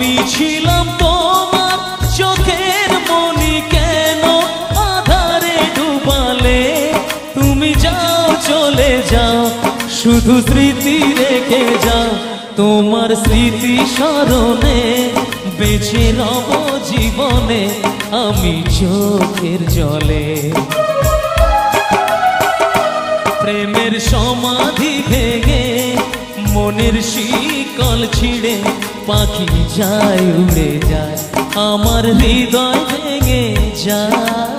আমি ছিলাম তোমার চোখের মনি, কেন আধারে ডুবালে? তুমি যাও চলে যাও, শুধু স্মৃতি রেখে যাও। তোমার স্মৃতি স্মরণে বেঁচে রব জীবনে আমি চোখের জলে। প্রেমের সমাধি ভেঙে মনের শিকল ছিঁড়ে পাখি যায় উড়ে যায়, আমার হৃদয় ভেঙে যায়।